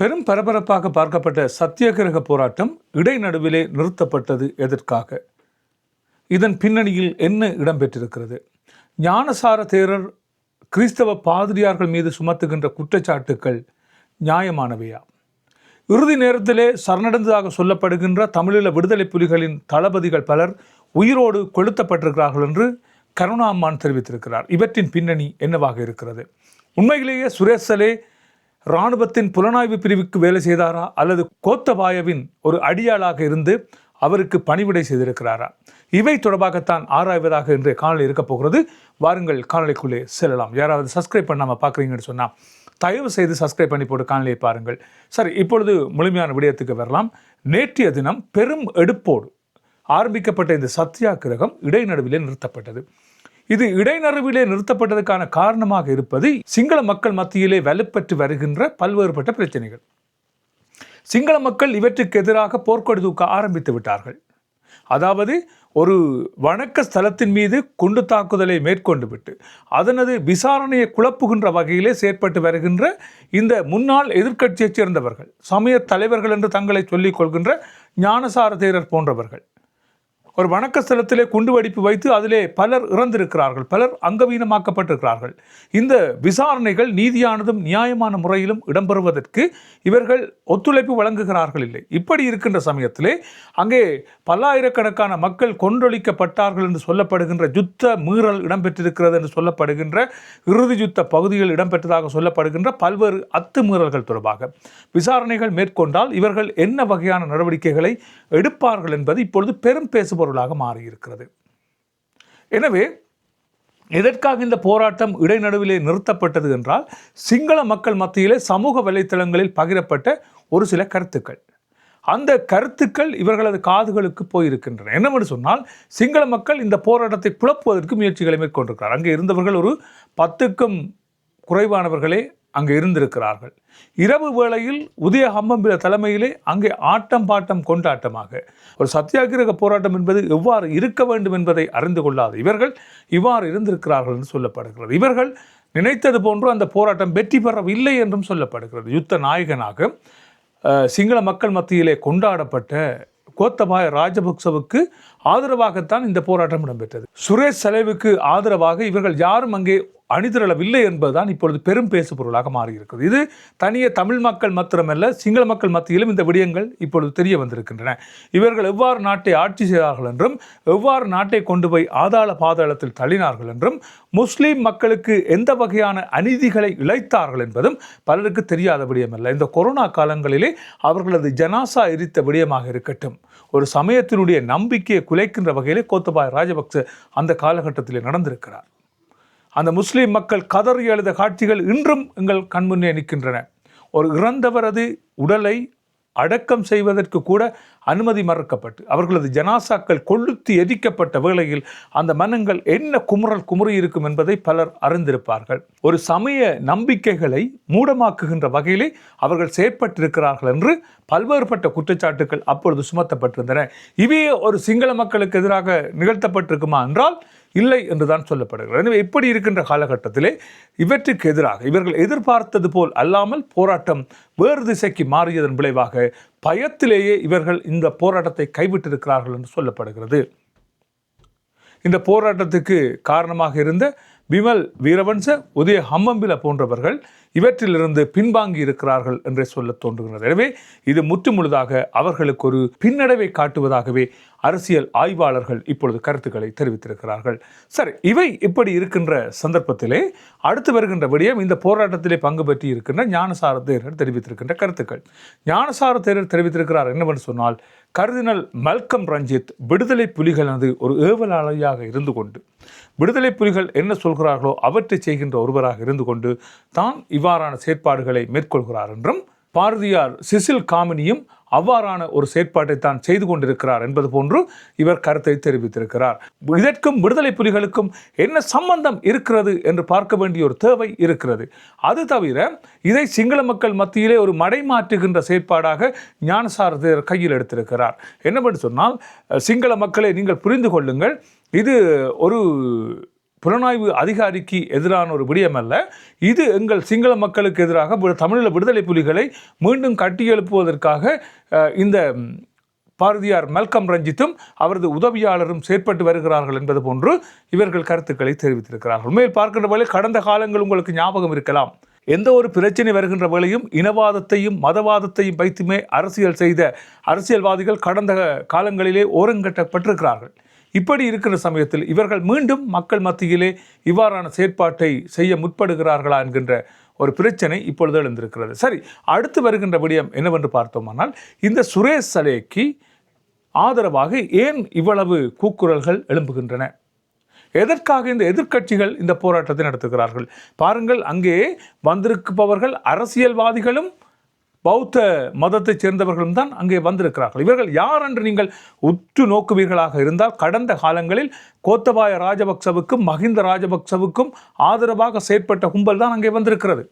பெரும் பரபரப்பாக பார்க்கப்பட்ட சத்தியாகிரக போராட்டம் இடைநடுவிலே நிறுத்தப்பட்டது எதற்காக? இதன் பின்னணியில் என்ன இடம்பெற்றிருக்கிறது? ஞானசார தேரர் கிறிஸ்தவ பாதிரியார்கள் மீது சுமத்துகின்ற குற்றச்சாட்டுக்கள் நியாயமானவையா? இறுதி நேரத்திலே சரணடைந்ததாக சொல்லப்படுகின்ற தமிழீழ விடுதலை புலிகளின் தளபதிகள் பலர் உயிரோடு கொளுத்தப்பட்டிருக்கிறார்கள் என்று கருணாம்மான் தெரிவித்திருக்கிறார். இவற்றின் பின்னணி என்னவாக இருக்கிறது? உண்மையிலேயே சுரேசலே இராணுவத்தின் புலனாய்வு பிரிவுக்கு வேலை செய்தாரா, அல்லது கோத்தபாயவின் ஒரு அடியாளாக இருந்து அவருக்கு பணிவிடை செய்திருக்கிறாரா? இவை தொடர்பாகத்தான் ஆராய்வதாக இன்றைய காணொலி இருக்க போகிறது. வாருங்கள் காணொலிக்குள்ளே செல்லலாம். யாராவது சப்ஸ்கிரைப் பண்ணாமல் பார்க்குறீங்கன்னு சொன்னால் தயவு செய்து சப்ஸ்கிரைப் பண்ணி போட்டு காணொலியை பாருங்கள். சரி, இப்பொழுது முழுமையான விடயத்துக்கு வரலாம். நேற்றைய தினம் பெரும் எடுப்போடு ஆரம்பிக்கப்பட்ட இந்த சத்தியாகிரகம் இடைநடுவிலே நிறுத்தப்பட்டது. இது இடைநடுவிலே நிறுத்தப்பட்டதுக்கான காரணமாக இருப்பது சிங்கள மக்கள் மத்தியிலே வலுப்பெற்று வருகின்ற பல்வேறுபட்ட பிரச்சனைகள். சிங்கள மக்கள் இவற்றுக்கு எதிராக போர்க்கொடி தூக்க ஆரம்பித்து விட்டார்கள். அதாவது ஒரு வணக்க ஸ்தலத்தின் மீது குண்டு தாக்குதலை மேற்கொண்டு விட்டு அதனது விசாரணையை குழப்புகின்ற வகையிலே செயற்பட்டு வருகின்ற இந்த முன்னாள் எதிர்க்கட்சியைச் சேர்ந்தவர்கள், சமய தலைவர்கள் என்று தங்களை சொல்லிக் கொள்கின்ற ஞானசார தேரர் போன்றவர்கள் ஒரு வணக்க ஸ்தலத்திலே குண்டு வெடிப்பு வைத்து அதிலே பலர் இறந்திருக்கிறார்கள், பலர் அங்கவீனமாக்கப்பட்டிருக்கிறார்கள். இந்த விசாரணைகள் நீதியானதும் நியாயமான முறையிலும் இடம்பெறுவதற்கு இவர்கள் ஒத்துழைப்பு வழங்குகிறார்கள் இல்லை. இப்படி இருக்கின்ற சமயத்திலே அங்கே பல்லாயிரக்கணக்கான மக்கள் கொன்றொழிக்கப்பட்டார்கள் என்று சொல்லப்படுகின்ற யுத்த மீறல் இடம்பெற்றிருக்கிறது என்று சொல்லப்படுகின்ற இறுதி யுத்த பகுதிகள் இடம்பெற்றதாக சொல்லப்படுகின்ற பல்வேறு அத்துமீறல்கள் தொடர்பாக விசாரணைகள் மேற்கொண்டால் இவர்கள் என்ன வகையான நடவடிக்கைகளை எடுப்பார்கள் என்பது இப்பொழுது பெரும் பேசுபொருளாக மாறியிருக்கிறது. எனவே எதற்காக இந்த போராட்டம் இடைநடுவிலே நிறுத்தப்பட்டது என்றால், சிங்கள மக்கள் மத்தியிலே சமூக வலைத்தளங்களில் பகிரப்பட்ட ஒரு சில கருத்துக்கள், அந்த கருத்துக்கள் இவர்களது காதுகளுக்கு போயிருக்கின்றன. என்னவென்று சொன்னால், சிங்கள மக்கள் இந்த போராட்டத்தை குழப்புவதற்கு முயற்சிகளை மேற்கொண்டிருக்கிறார். அங்கே இருந்தவர்கள் ஒரு 10க்கும் குறைவானவர்களே அங்கே இருந்திருக்கிறார்கள். இரவு வேளையில் உதய ஹம்பம்பில தலைமையிலே அங்கே ஆட்டம் பாட்டம் கொண்டாட்டமாக ஒரு சத்தியாகிரக போராட்டம் என்பது எவ்வாறு இருக்க வேண்டும் என்பதை அறிந்து கொள்ளாது இவர்கள் இவ்வாறு இருந்திருக்கிறார்கள் என்று சொல்லப்படுகிறது. இவர்கள் நினைத்தது போன்று அந்த போராட்டம் வெற்றி பெறவில்லை என்றும் சொல்லப்படுகிறது. யுத்த நாயகனாக சிங்கள மக்கள் மத்தியிலே கொண்டாடப்பட்ட கோத்தபாய ராஜபக்சவுக்கு ஆதரவாகத்தான் இந்த போராட்டம் இடம்பெற்றது. சுரேஷ் சலேவுக்கு ஆதரவாக இவர்கள் யாரும் அங்கே அணிதிரளவில்லை என்பதுதான் இப்பொழுது பெரும் பேசு பொருளாக மாறியிருக்கிறது. இது தனியே தமிழ் மக்கள் மாத்திரமல்ல, சிங்கள மக்கள் மத்தியிலும் இந்த விடயங்கள் இப்பொழுது தெரிய வந்திருக்கின்றன. இவர்கள் எவ்வாறு நாட்டை ஆட்சி செய்தார்கள் என்றும், எவ்வாறு நாட்டை கொண்டு போய் ஆதாள பாதாளத்தில் தள்ளினார்கள் என்றும், முஸ்லீம் மக்களுக்கு எந்த வகையான அநீதிகளை இழைத்தார்கள் என்பதும் பலருக்கு தெரியாத விடயமல்ல. இந்த கொரோனா காலங்களிலே அவர்களது ஜனாசா எரித்த விடயமாக இருக்கட்டும், ஒரு சமயத்தினுடைய நம்பிக்கையை குலைக்கின்ற வகையிலே கோத்தபாய ராஜபக்ச அந்த காலகட்டத்திலே நடந்திருக்கிறார். அந்த முஸ்லீம் மக்கள் கதறி எழுத காட்சிகள் இன்றும் எங்கள் கண்முன்னே நிற்கின்றன. ஒரு இறந்தவரது உடலை அடக்கம் செய்வதற்கு கூட அனுமதி மறுக்கப்பட்டு அவர்களது ஜனாசாக்கள் கொளுத்தி எரிக்கப்பட்ட வேளையில் அந்த மனங்கள் என்ன குமுறி இருக்கும் என்பதை பலர் அறிந்திருப்பார்கள். ஒரு சமய நம்பிக்கைகளை மூடமாக்குகின்ற வகையிலே அவர்கள் செயற்பட்டிருக்கிறார்கள் என்று பல்வேறுபட்ட குற்றச்சாட்டுகள் அப்பொழுது சுமத்தப்பட்டிருந்தன. இவையே ஒரு சிங்கள மக்களுக்கு எதிராக நிகழ்த்தப்பட்டிருக்குமா என்றால் இல்லை என்றுதான் சொல்லப்படுகிறது. எனவே இப்படி இருக்கின்ற காலகட்டத்திலே இவற்றுக்கு எதிராக இவர்கள் எதிர்பார்த்தது போல் அல்லாமல் போராட்டம் வேறு திசைக்கு மாறியதன் விளைவாக பயத்திலேயே இவர்கள் இந்த போராட்டத்தை கைவிட்டிருக்கிறார்கள் என்று சொல்லப்படுகிறது. இந்த போராட்டத்துக்கு காரணமாக இருந்த விமல் வீரவன்ச, உதய ஹம்பம்பில போன்றவர்கள் இவற்றிலிருந்து பின்வாங்கி இருக்கிறார்கள் என்றே சொல்ல தோன்றுகிறது. எனவே இது முற்றுமுழுதாக அவர்களுக்கு ஒரு பின்னடைவை காட்டுவதாகவே அரசியல் ஆய்வாளர்கள் இப்பொழுது கருத்துக்களை தெரிவித்திருக்கிறார்கள். சரி, இவை இப்படி இருக்கின்ற சந்தர்ப்பத்திலே அடுத்து வருகின்ற விடயம் இந்த போராட்டத்திலே பங்கு பெற்றி இருக்கின்ற ஞானசார தேரர் தெரிவித்திருக்கின்ற கருத்துக்கள். ஞானசார தேரர் தெரிவித்திருக்கிறார் என்னவென்று சொன்னால், கர்தினல் மல்கம் ரஞ்சித் விடுதலை புலிகளது ஒரு ஏவலாளியாக இருந்து கொண்டு விடுதலை புலிகள் என்ன சொல்கிறார்களோ அவற்றை செய்கின்ற ஒருவராக இருந்து கொண்டு தான் இவ்வாறான செயற்பாடுகளை மேற்கொள்கிறார் என்றும், பாரதியார் சிசில் காமினியும் அவ்வாறான ஒரு செயற்பாட்டை தான் செய்து கொண்டிருக்கிறார் என்பது போன்று இவர் கருத்தை தெரிவித்திருக்கிறார். இதற்கும் விடுதலை புலிகளுக்கும் என்ன சம்பந்தம் இருக்கிறது என்று பார்க்க வேண்டிய ஒரு தேவை இருக்கிறது. அது தவிர இதை சிங்கள மக்கள் மத்தியிலே ஒரு மடைமாற்றுகின்ற செயற்பாடாக ஞானசார தேரர் கையில் எடுத்திருக்கிறார். என்னவென்று சொன்னால், சிங்கள மக்களை நீங்கள் புரிந்து கொள்ளுங்கள், இது ஒரு புலனாய்வு அதிகாரிக்கு எதிரான ஒரு விடயம் அல்ல. இது எங்கள் சிங்கள மக்களுக்கு எதிராக தமிழீழ விடுதலை புலிகளை மீண்டும் கட்டியெழுப்புவதற்காக இந்த பாரதியார் மல்கம் ரஞ்சித்தும் அவரது உதவியாளரும் செயற்பட்டு வருகிறார்கள் என்பது போன்று இவர்கள் கருத்துக்களை தெரிவித்திருக்கிறார்கள். உண்மையில் பார்க்கின்ற வேளை கடந்த காலங்கள் உங்களுக்கு ஞாபகம் இருக்கலாம். எந்த ஒரு பிரச்சனை வருகின்ற வேளையும் இனவாதத்தையும் மதவாதத்தையும் வைத்துமே அரசியல் செய்த அரசியல்வாதிகள் கடந்த காலங்களிலே ஓரங்கட்டப்பட்டிருக்கிறார்கள். இப்படி இருக்கிற சமயத்தில் இவர்கள் மீண்டும் மக்கள் மத்தியிலே இவ்வாறான செயற்பாட்டை செய்ய முற்படுகிறார்களா என்கின்ற ஒரு பிரச்சனை இப்பொழுது எழுந்திருக்கிறது. சரி, அடுத்து வருகின்ற விடயம் என்னவென்று பார்த்தோமானால், இந்த சுரேஷ் சலேக்கு ஆதரவாக ஏன் இவ்வளவு கூக்குரல்கள் எழும்புகின்றன? எதற்காக இந்த எதிர்க்கட்சிகள் இந்த போராட்டத்தை நடத்துகிறார்கள்? பாருங்கள், அங்கே வந்திருப்பவர்கள் அரசியல்வாதிகளும் பௌத்த மதத்தைச் சேர்ந்தவர்களும் தான் அங்கே வந்திருக்கிறார்கள். இவர்கள் யார் என்று நீங்கள் உற்று நோக்குவீர்களாக இருந்தால், கடந்த காலங்களில் கோத்தபாய ராஜபக்சவுக்கும் மஹிந்த ராஜபக்சவுக்கும் ஆதரவாக செயற்பட்ட கும்பல் தான் அங்கே வந்திருக்கிறது.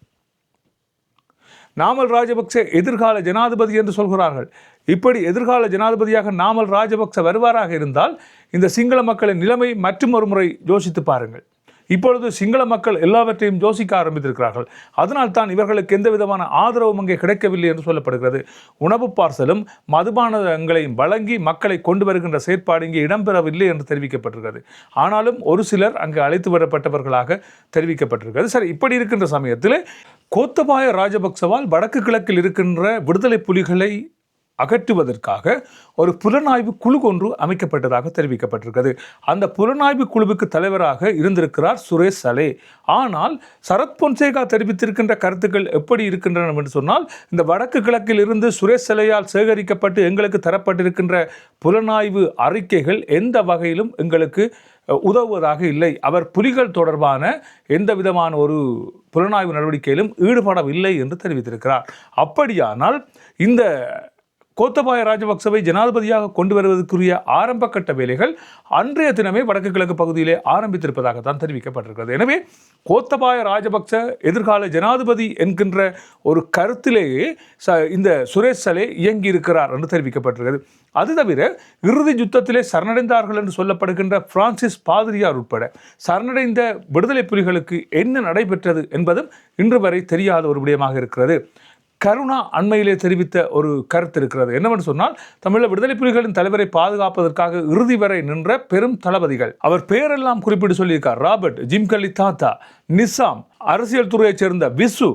நாமல் ராஜபக்சே எதிர்கால ஜனாதிபதி என்று சொல்கிறார்கள். இப்படி எதிர்கால ஜனாதிபதியாக நாமல் ராஜபக்ச வருவாராக இருந்தால் இந்த சிங்கள மக்களின் நிலைமை மற்றும் ஒரு முறை யோசித்து பாருங்கள். இப்பொழுது சிங்கள மக்கள் எல்லாவற்றையும் யோசிக்க ஆரம்பித்திருக்கிறார்கள். அதனால் தான் இவர்களுக்கு எந்த விதமான ஆதரவும் அங்கே கிடைக்கவில்லை என்று சொல்லப்படுகிறது. உணவு பார்சலும் மதுபானங்களையும் வழங்கி மக்களை கொண்டு வருகின்ற செயற்பாடு இங்கே இடம்பெறவில்லை என்று தெரிவிக்கப்பட்டிருக்கிறது. ஆனாலும் ஒரு சிலர் அங்கு அழைத்து வரப்பட்டவர்களாக தெரிவிக்கப்பட்டிருக்கிறது. சரி, இப்படி இருக்கின்ற சமயத்தில் கோத்தபாய ராஜபக்சவால் வடக்கு கிழக்கில் இருக்கின்ற விடுதலை புலிகளை அகற்றுவதற்காக ஒரு புலனாய்வு குழு ஒன்று அமைக்கப்பட்டதாக தெரிவிக்கப்பட்டிருக்கிறது. அந்த புலனாய்வு குழுவுக்கு தலைவராக இருந்திருக்கிறார் சுரேஷ் சலே. ஆனால் சரத் பொன்சேகா தெரிவித்திருக்கின்ற கருத்துக்கள் எப்படி இருக்கின்றன என்று சொன்னால், இந்த வடக்கு கிழக்கில் இருந்து சுரேஷ் சலேயால் சேகரிக்கப்பட்டு எங்களுக்கு தரப்பட்டிருக்கின்ற புலனாய்வு அறிக்கைகள் எந்த வகையிலும் எங்களுக்கு உதவுவதாக இல்லை. அவர் புலிகள் தொடர்பான எந்த விதமான ஒரு புலனாய்வு நடவடிக்கையிலும் ஈடுபடவில்லை என்று தெரிவித்திருக்கிறார். அப்படியானால் இந்த கோத்தபாய ராஜபக்சவை ஜனாதிபதியாக கொண்டு வருவதற்குரிய ஆரம்ப கட்ட வேலைகள் அன்றைய தினமே வடக்கு கிழக்கு பகுதியிலே ஆரம்பித்திருப்பதாகத்தான் தெரிவிக்கப்பட்டிருக்கிறது. எனவே கோத்தபாய ராஜபக்ச எதிர்கால ஜனாதிபதி என்கின்ற ஒரு கருத்திலேயே இந்த சுரேஷ் சலே இயங்கி இருக்கிறார் என்று தெரிவிக்கப்பட்டிருக்கிறது. அது தவிர இறுதி யுத்தத்திலே சரணடைந்தார்கள் என்று சொல்லப்படுகின்ற பிரான்சிஸ் பாதிரியார் உட்பட சரணடைந்த விடுதலை புலிகளுக்கு என்ன நடைபெற்றது என்பதும் இன்று வரை தெரியாத ஒரு விடயமாக இருக்கிறது. கருணா அண்மையிலே தெரிவித்த ஒரு கருத்து இருக்கிறது. என்னவென்று சொன்னால், தமிழக விடுதலை புலிகளின் தலைவரை பாதுகாப்பதற்காக இறுதி வரை நின்ற பெரும் தளபதிகள், அவர் பேரெல்லாம் குறிப்பிட்டு சொல்லியிருக்கார். ராபர்ட், ஜிம்கலி தாத்தா, நிசாம், அரசியல் துறையைச் சேர்ந்த விசு,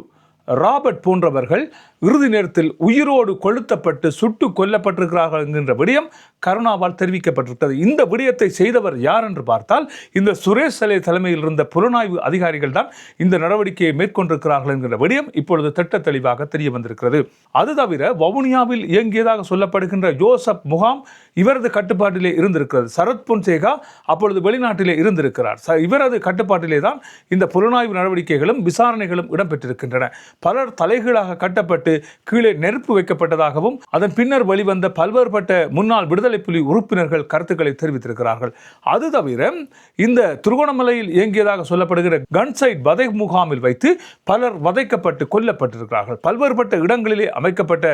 ராபர்ட் போன்றவர்கள் இறுதி நேரத்தில் உயிரோடு கொளுத்தப்பட்டு சுட்டு கொல்லப்பட்டிருக்கிறார்கள் என்கின்ற விடயம் கருணாவால் தெரிவிக்கப்பட்டிருக்கிறது. இந்த விடயத்தை செய்தவர் யார் என்று பார்த்தால், இந்த சுரேஷ் சலே தலைமையில் இருந்த புலனாய்வு அதிகாரிகள் தான் இந்த நடவடிக்கையை மேற்கொண்டிருக்கிறார்கள் என்கின்ற விடயம் இப்பொழுது திட்ட தெளிவாக தெரிய வந்திருக்கிறது. அது தவிர வவுனியாவில் இயங்கியதாக சொல்லப்படுகின்ற ஜோசப் முகாம் இவரது கட்டுப்பாட்டிலே இருந்திருக்கிறது. சரத் பொன்சேகா அப்பொழுது வெளிநாட்டிலே இருந்திருக்கிறார். இவரது கட்டுப்பாட்டிலே தான் இந்த புலனாய்வு நடவடிக்கைகளும் விசாரணைகளும் இடம்பெற்றிருக்கின்றன. பலர் தலைகீழாக கட்டப்பட்டு கீழே நெருப்பு வைக்கப்பட்டதாகவும் அதன் பின்னர் வெளிவந்த பல்வேறுபட்ட முன்னாள் விடுதலை புலி உறுப்பினர்கள் கருத்துக்களை தெரிவித்திருக்கிறார்கள். அது தவிர இந்த திருகோணமலையில் இயங்கியதாக சொல்லப்படுகிற கன்சைட் வதை முகாமில் வைத்து பலர் வதைக்கப்பட்டு கொல்லப்பட்டிருக்கிறார்கள். பல்வேறுபட்ட இடங்களிலே அமைக்கப்பட்ட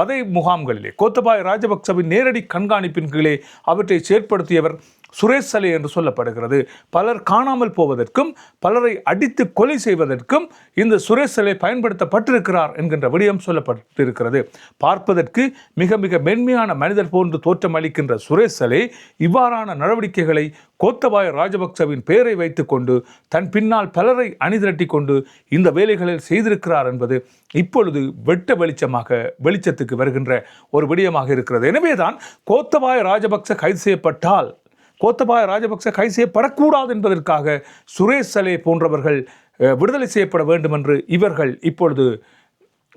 வதை முகாம்களிலே கோத்தபாய ராஜபக்சவின் நேரடி கண்காணிப்பின் கீழே அவற்றை செயற்படுத்தியவர் சுரேஷ் சலே என்று சொல்லப்படுகிறது. பலர் காணாமல் போவதற்கும் பலரை அடித்து கொலை செய்வதற்கும் இந்த சுரேஷ் சலே பயன்படுத்தப்பட்டிருக்கிறார் என்கின்ற விடயம் சொல்லப்பட்டிருக்கிறது. பார்ப்பதற்கு மிக மிக மென்மையான மனிதர் போன்று தோற்றம் அளிக்கின்ற சுரேஷ் சலே இவ்வாறான நடவடிக்கைகளை கோத்தபாய ராஜபக்சவின் பெயரை வைத்துக் கொண்டு தன் பின்னால் பலரை அணிதிரட்டி கொண்டு இந்த வேலைகளில் செய்திருக்கிறார் என்பது இப்பொழுது வெட்ட வெளிச்சத்துக்கு வருகின்ற ஒரு விடயமாக இருக்கிறது. எனவேதான் கோத்தபாய ராஜபக்ச கைது செய்யப்பட்டால் கோத்தபாய ராஜபக்ச கைது செய்யப்படக்கூடாது என்பதற்காக சுரேஷ் சலே போன்றவர்கள் விடுதலை செய்யப்பட வேண்டும் என்று இவர்கள் இப்பொழுது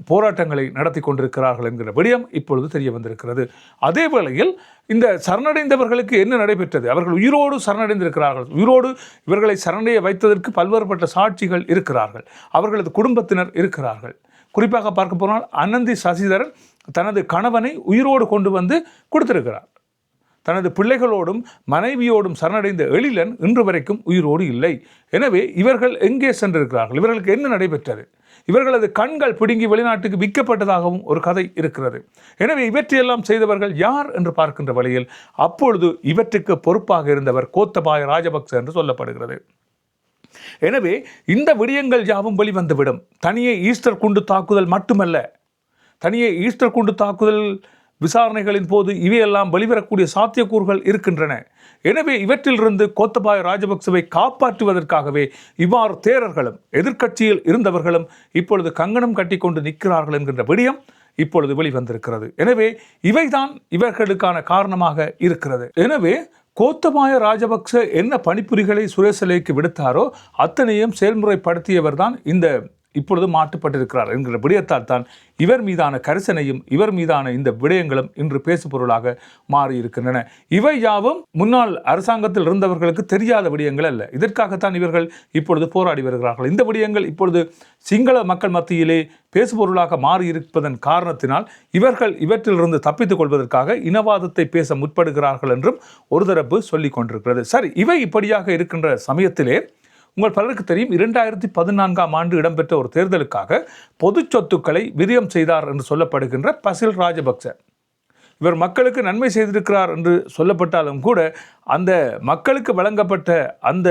போராட்டங்களை நடத்தி கொண்டிருக்கிறார்கள் என்கிற விடயம் இப்பொழுது தெரிய வந்திருக்கிறது. அதே வேளையில் இந்த சரணடைந்தவர்களுக்கு என்ன நடைபெற்றது? அவர்கள் உயிரோடு சரணடைந்திருக்கிறார்கள். உயிரோடு இவர்களை சரணடைய வைத்ததற்கு பல்வேறுபட்ட சாட்சிகள் இருக்கிறார்கள். அவர்களது குடும்பத்தினர் இருக்கிறார்கள். குறிப்பாக பார்க்க போனால் அனந்தி சசிதரன் தனது கணவனை உயிரோடு கொண்டு வந்து கொடுத்திருக்கிறார். தனது பிள்ளைகளோடும் மனைவியோடும் சரணடைந்த எழிலன் இன்று வரைக்கும் உயிரோடு இல்லை. எனவே இவர்கள் எங்கே சென்றிருக்கிறார்கள்? இவர்களுக்கு என்ன நடைபெற்றது? இவர்களது கண்கள் பிடுங்கி வெளிநாட்டுக்கு விற்கப்பட்டதாகவும் ஒரு கதை இருக்கிறது. எனவே இவற்றையெல்லாம் செய்தவர்கள் யார் என்று பார்க்கின்ற வழியில் அப்பொழுது இவற்றுக்கு பொறுப்பாக இருந்தவர் கோத்தபாய ராஜபக்ச என்று சொல்லப்படுகிறது. எனவே இந்த விடயங்கள் யாவும் வெளிவந்துவிடும். தனியே ஈஸ்டர் குண்டு தாக்குதல் மட்டுமல்ல, தனியே ஈஸ்டர் குண்டு தாக்குதல் விசாரணைகளின் போது இவையெல்லாம் வெளிவரக்கூடிய சாத்தியக்கூறுகள் இருக்கின்றன. எனவே இவற்றிலிருந்து கோத்தபாய ராஜபக்சவை காப்பாற்றுவதற்காகவே இவ்வாறு தேரர்களும் எதிர்க்கட்சியில் இருந்தவர்களும் இப்பொழுது கங்கணம் கட்டிக்கொண்டு நிற்கிறார்கள் என்கின்ற விடயம் இப்பொழுது வெளிவந்திருக்கிறது. எனவே இவைதான் இவர்களுக்கான காரணமாக இருக்கிறது. எனவே கோத்தபாய ராஜபக்ச என்ன பணிப்புரிகளை சுரேசலைக்கு விடுத்தாரோ அத்தனையும் செயல்முறைப்படுத்தியவர் தான் இந்த இப்பொழுது மாட்டுப்பட்டிருக்கிறார் என்கிற விடயத்தால் தான் இவர் மீதான கரிசனையும் இவர் மீதான இந்த விடயங்களும் இன்று பேசுபொருளாக மாறியிருக்கின்றன. இவை யாவும் முன்னாள் அரசாங்கத்தில் இருந்தவர்களுக்கு தெரியாத விடயங்கள் அல்ல. இதற்காகத்தான் இவர்கள் இப்பொழுது போராடி வருகிறார்கள். இந்த விடயங்கள் இப்பொழுது சிங்கள மக்கள் மத்தியிலே பேசுபொருளாக மாறியிருப்பதன் காரணத்தினால் இவர்கள் இவற்றிலிருந்து தப்பித்துக் கொள்வதற்காக இனவாதத்தை பேச முற்படுகிறார்கள் என்றும் ஒரு தரப்பு சொல்லிக் கொண்டிருக்கிறது. சரி, இவை இப்படியாக இருக்கின்ற சமயத்திலே உங்கள் பலருக்கு தெரியும், 2014ஆம் ஆண்டு இடம்பெற்ற ஒரு தேர்தலுக்காக பொது சொத்துக்களை விரயம் செய்தார் என்று சொல்லப்படுகின்ற பசில் ராஜபக்ச. இவர் மக்களுக்கு நன்மை செய்திருக்கிறார் என்று சொல்லப்பட்டாலும் கூட அந்த மக்களுக்கு வழங்கப்பட்ட அந்த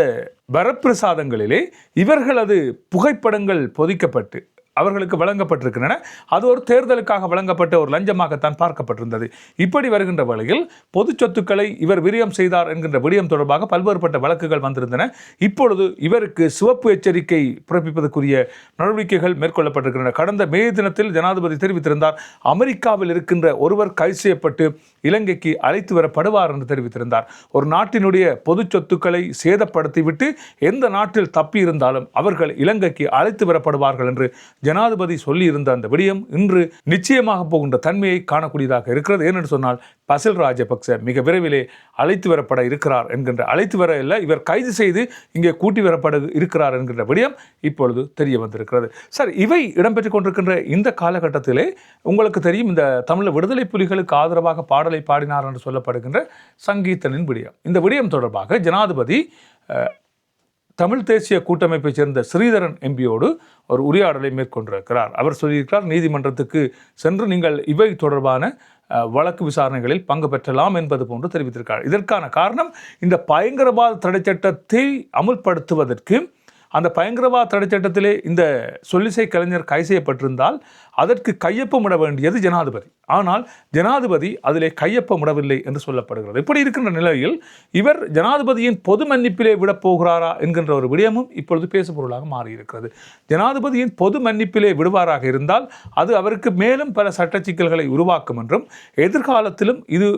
வரப்பிரசாதங்களிலே இவர்களது புகைப்படங்கள் பொதிக்கப்பட்டு அவர்களுக்கு வழங்கப்பட்டிருக்கின்றன. அது ஒரு தேர்தலுக்காக வழங்கப்பட்ட ஒரு லஞ்சமாகத்தான் பார்க்கப்பட்டிருந்தது. இப்படி வருகின்ற வேளையில் பொது சொத்துக்களை இவர் விரயம் செய்தார் என்கின்ற விடயம் தொடர்பாக பல்வேறுபட்ட வழக்குகள் வந்திருந்தன. இப்பொழுது இவருக்கு சிவப்பு எச்சரிக்கை பிறப்பிப்பதற்குரிய நடவடிக்கைகள் மேற்கொள்ளப்பட்டிருக்கின்றன. கடந்த மே தினத்தில் ஜனாதிபதி தெரிவித்திருந்தார், அமெரிக்காவில் இருக்கின்ற ஒருவர் கைது செய்யப்பட்டு இலங்கைக்கு அழைத்து வரப்படுவார் என்று தெரிவித்திருந்தார். ஒரு நாட்டினுடைய பொது சொத்துக்களை சேதப்படுத்திவிட்டு எந்த நாட்டில் தப்பியிருந்தாலும் அவர்கள் இலங்கைக்கு அழைத்து வரப்படுவார்கள் என்று ஜனாதிபதி சொல்லியிருந்த அந்த விடயம் இன்று நிச்சயமாக போகின்ற தன்மையை காணக்கூடியதாக இருக்கிறது. ஏனென்று சொன்னால் பசில் ராஜபக்ச மிக விரைவிலே அழைத்து வரப்பட இருக்கிறார் என்கின்ற, அழைத்து வர இல்லை, இவர் கைது செய்து இங்கே கூட்டி வரப்பட இருக்கிறார் என்கின்ற விடயம் இப்பொழுது தெரிய வந்திருக்கிறது. சரி, இவை இடம்பெற்றுக் கொண்டிருக்கின்ற இந்த காலகட்டத்திலே உங்களுக்கு தெரியும், இந்த தமிழ் விடுதலை புலிகளுக்கு ஆதரவாக பாடலை பாடினார் என்று சொல்லப்படுகின்ற சங்கீதனின் விடயம். இந்த விடயம் தொடர்பாக ஜனாதிபதி தமிழ் தேசிய கூட்டமைப்பைச் சேர்ந்த ஸ்ரீதரன் எம்பியோடு ஒரு உரையாடலை மேற்கொண்டிருக்கிறார். அவர் சொல்லியிருக்கிறார், நீதிமன்றத்துக்கு சென்று நீங்கள் இவை தொடர்பான வழக்கு விசாரணைகளில் பங்கு பெற்றலாம் என்பது போன்று தெரிவித்திருக்கிறார். இதற்கான காரணம், இந்த பயங்கரவாத தடை சட்டத்தை அமுல்படுத்துவதற்கு அந்த பயங்கரவாத தடை சட்டத்திலே இந்த சொல்லிசை கலைஞர் கைது செய்யப்பட்டிருந்தால் அதற்கு கையொப்பமிட வேண்டியது ஜனாதிபதி. ஆனால் ஜனாதிபதி அதிலே கையொப்பமிடவில்லை என்று சொல்லப்படுகிறது. இப்படி இருக்கின்ற நிலையில் இவர் ஜனாதிபதியின் பொது மன்னிப்பிலே விடப் போகிறாரா என்கின்ற ஒரு விடயமும் இப்பொழுது பேசுபொருளாக மாறியிருக்கிறது. ஜனாதிபதியின் பொது மன்னிப்பிலே விடுவாராக இருந்தால் அது அவருக்கு மேலும் பல சட்ட சிக்கல்களை உருவாக்கும் என்றும், எதிர்காலத்திலும் இது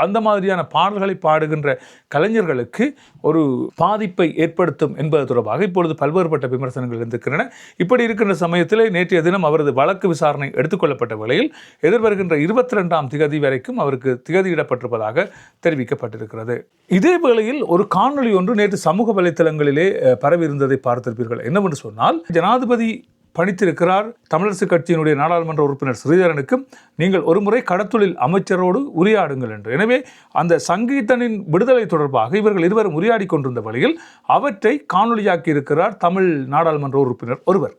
அந்த மாதிரியான பாடல்களை பாடுகின்ற கலைஞர்களுக்கு ஒரு பாதிப்பை ஏற்படுத்தும் என்பது தொடர்பாக இப்பொழுது பல்வேறுபட்ட விமர்சனங்கள் இருக்கின்றன. இப்படி இருக்கின்ற சமயத்தில் நேற்றைய தினம் அவரது வழக்கு விசாரணை எடுத்துக்கொள்ளப்பட்ட வேளையில் எதிர்வருகின்ற 22ஆம் திகதி வரைக்கும் அவருக்கு திகதியிடப்பட்டிருப்பதாக தெரிவிக்கப்பட்டிருக்கிறது. இதே வேளையில் ஒரு காணொலி ஒன்று நேற்று சமூக வலைத்தளங்களிலே பரவி இருந்ததை பார்த்திருப்பீர்கள். என்னவென்று சொன்னால், ஜனாதிபதி பணித்திருக்கிறார் தமிழரசு கட்சியினுடைய நாடாளுமன்ற உறுப்பினர் ஸ்ரீதரனுக்கும் நீங்கள் ஒருமுறை கடத்தொழில் அமைச்சரோடு உரையாடுங்கள் என்று. எனவே அந்த சங்கீதனின் விடுதலை தொடர்பாக இவர்கள் இருவரும் உரையாடி கொண்டிருந்த வழியில் அவற்றை காணொலியாக்கி இருக்கிறார் தமிழ் நாடாளுமன்ற உறுப்பினர் ஒருவர்.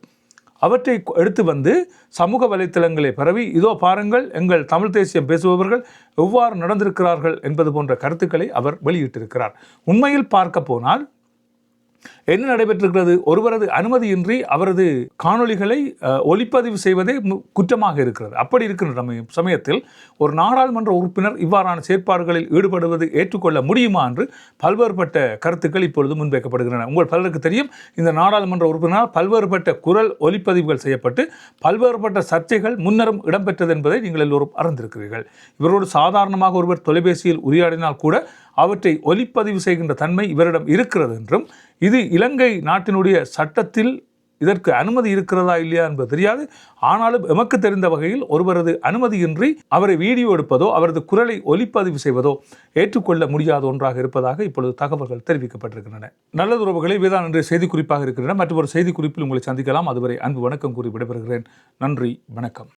அவற்றை எடுத்து வந்து சமூக வலைத்தளங்களை பரவி, இதோ பாருங்கள் எங்கள் தமிழ் தேசியம் பேசுபவர்கள் எவ்வாறு நடந்திருக்கிறார்கள் என்பது போன்ற கருத்துக்களை அவர் வெளியிட்டிருக்கிறார். உண்மையில் பார்க்க போனால் என்ன நடைபெற்றிருக்கிறது? ஒருவரது அனுமதியின்றி அவரது காணொளிகளை ஒளிப்பதிவு செய்வதே குற்றமாக இருக்கிறது. அப்படி இருக்கின்ற சமயத்தில் ஒரு நாடாளுமன்ற உறுப்பினர் இவ்வாறான செயற்பாடுகளில் ஈடுபடுவது ஏற்றுக்கொள்ள முடியுமா என்று பல்வேறுபட்ட கருத்துக்கள் இப்பொழுது முன்வைக்கப்படுகின்றன. உங்கள் பலருக்கு தெரியும், இந்த நாடாளுமன்ற உறுப்பினரால் பல்வேறுபட்ட குரல் ஒலிப்பதிவுகள் செய்யப்பட்டு பல்வேறுபட்ட சர்ச்சைகள் முன்னரும் இடம்பெற்றது என்பதை நீங்கள் எல்லோரும் அறிந்திருக்கிறீர்கள். இவரோடு சாதாரணமாக ஒருவர் தொலைபேசியில் உரையாடினால் கூட அவற்றை ஒலிப்பதிவு செய்கின்ற தன்மை இவரிடம் இருக்கிறது என்றும், இது இலங்கை நாட்டினுடைய சட்டத்தில் இதற்கு அனுமதி இருக்கிறதா இல்லையா என்பது தெரியாது. ஆனாலும் எமக்கு தெரிந்த வகையில் ஒருவரது அனுமதியின்றி அவரை வீடியோ எடுப்பதோ அவரது குரலை ஒலிப்பதிவு செய்வதோ ஏற்றுக்கொள்ள முடியாத ஒன்றாக இருப்பதாக இப்பொழுது தகவல்கள் தெரிவிக்கப்பட்டிருக்கின்றன. நல்லது உறவுகளை, இவைதான் இன்றைய செய்தி குறிப்பாக இருக்கின்றன. மற்றொரு செய்தி குறிப்பில் உங்களை சந்திக்கலாம். அதுவரை அன்பு வணக்கம் கூறி விடைபெறுகிறேன். நன்றி, வணக்கம்.